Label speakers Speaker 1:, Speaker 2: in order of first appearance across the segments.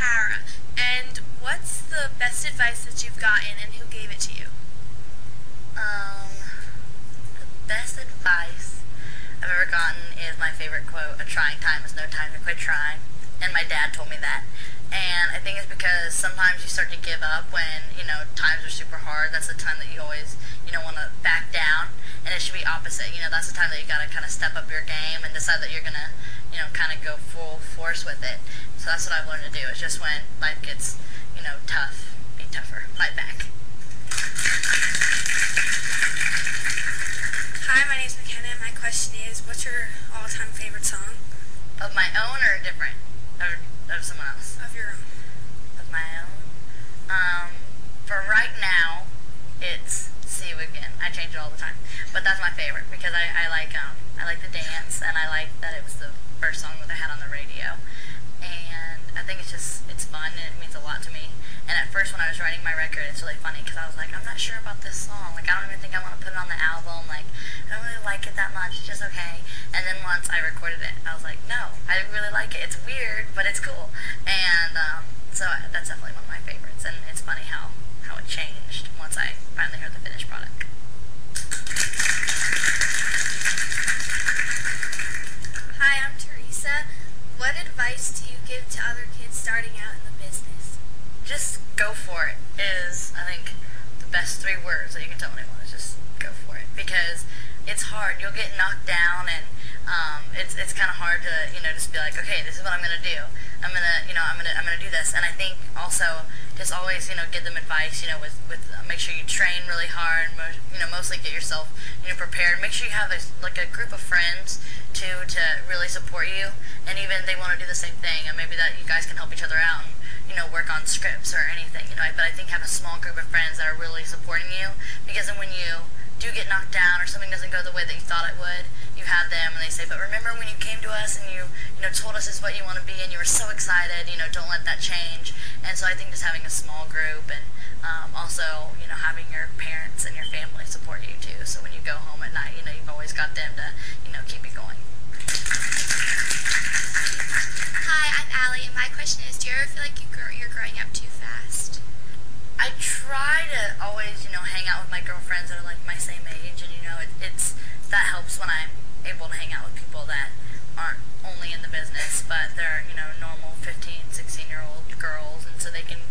Speaker 1: Tara, and what's the best advice that you've gotten, and who gave it to you?
Speaker 2: The best advice I've ever gotten is my favorite quote, "A trying time is no time to quit trying." And my dad told me that. And I think it's because sometimes you start to give up when, times are super hard. That's the time that you always, want to back down. And it should be opposite. That's the time that you got to kind of step up your game and decide that you're going to, kind of go full force with it. So that's what I've learned to do. It's just when life gets, tough, be tougher, fight back.
Speaker 1: Hi, my name's McKenna, and my question is, what's your all-time favorite song?
Speaker 2: Of my own or different? Or of someone else?
Speaker 1: Of your own.
Speaker 2: Of my own? For right now, it's "See You Again." I change it all the time, but that's my favorite because I like the dance, and I like that it was the first song that I had on the radio, and I think it's fun and it means a lot to me. And at first, when I was writing my record, it's really funny because I was like, I'm not sure about this song. Like, I don't even think I want to put it on the album. Like, I don't really like it that much. It's just okay. And then once I recorded it, I was like, no, I really like it. It's weird, but it's cool. And so that's definitely one of my favorites. And it's funny how it changed once I finally heard the finished product.
Speaker 1: Hi, I'm Teresa. What advice do you give to other kids starting out in the business?
Speaker 2: Just go for it is, I think, the best 3 words that you can tell anyone is just go for it. Because it's hard. You'll get knocked down, and it's kind of hard to just be like, okay, this is what I'm gonna do. I'm gonna do this. And I think also just always give them advice. With make sure you train really hard. Mostly get yourself prepared. Make sure you have a group of friends to really support you, and even they want to do the same thing, and maybe that you guys can help each other out and work on scripts or anything. But I think have a small group of friends that are really supporting you, because then when you do get knocked down or something doesn't go the way that you thought it would, you have them and they say, but remember when you came to us and you told us this is what you want to be and you were so excited, don't let that change. And so I think just having a small group and also, having your parents and your family support you too. So when you go home at night, you've always got them to, keep you going.
Speaker 3: Hi, I'm Allie, and my question is, do you ever feel like you're growing up too fast?
Speaker 2: I try to always, hang out with my girlfriends that are like my same age, and that helps when I'm able to hang out with people that aren't only in the business, but they're, normal 15, 16-year-old girls, and so they can,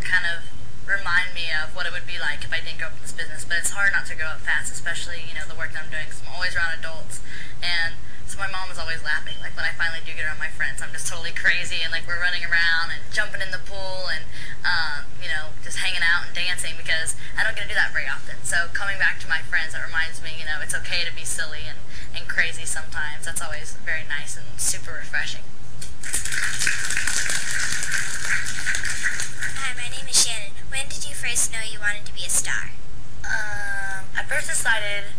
Speaker 2: kind of remind me of what it would be like if I didn't grow up in this business. But it's hard not to grow up fast, especially, the work that I'm doing, because I'm always around adults, and so my mom is always laughing. Like, when I finally do get around my friends, I'm just totally crazy, and we're running around and jumping in the pool and just hanging out and dancing, because I don't get to do that very often. So coming back to my friends, that reminds me, it's okay to be silly and crazy sometimes. That's always very nice and super refreshing.
Speaker 3: Hi, my name is Shannon. When did you first know you wanted to be a star?
Speaker 2: I first decided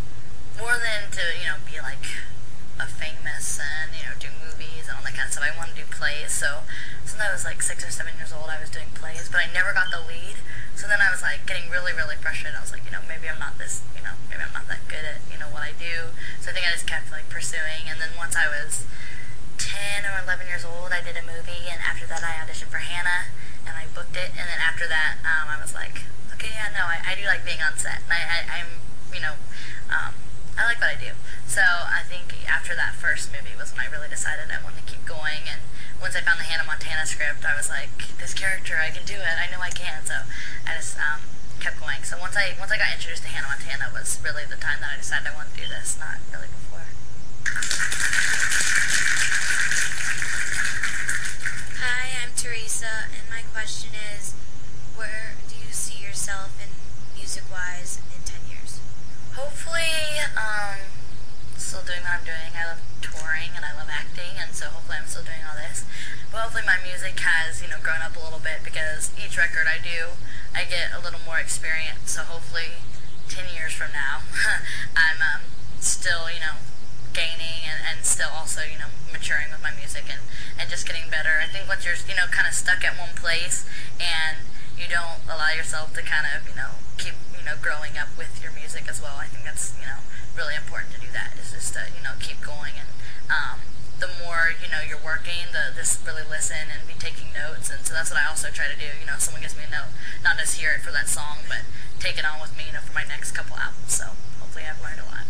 Speaker 2: more than to, be like a famous and, do movies and all that kind of stuff. I wanted to do plays, so since I was like 6 or 7 years old, I was doing plays, but I never got the lead. So then I was like getting really, really frustrated. I was like, maybe I'm not this, maybe I'm not that good at, what I do. So I think I just kept like pursuing. And then once I was 10 or 11 years old, I did a movie, and after that I auditioned for Hannah, and I booked it. And then after that, I was like, okay, yeah, no, I do like being on set. And I like what I do. So I think after that first movie was when I really decided I wanted to keep going. And once I found the Hannah Montana script, I was like, this character, I can do it. I know I can. So I just kept going. So once I got introduced to Hannah Montana was really the time that I decided I wanted to do this, not really before.
Speaker 3: Hi, I'm Teresa, and my question is, where do you see yourself in music-wise in 10 years?
Speaker 2: Hopefully, still doing what I'm doing. I love touring and I love acting, and so hopefully I'm still doing all this. But hopefully my music has, grown up a little bit, because each record I do, I get a little more experience. So hopefully 10 years from now, I'm still, gaining and still also, maturing with my music and just getting better. I think once you're, kind of stuck at one place and you don't allow yourself to kind of, keep, growing up with your music as well, I think that's, really important to do that, is just to, keep going and the more you're working, this really listen and be taking notes, and so that's what I also try to do. If someone gives me a note, not just hear it for that song, but take it on with me, for my next couple albums. So hopefully I've learned a lot.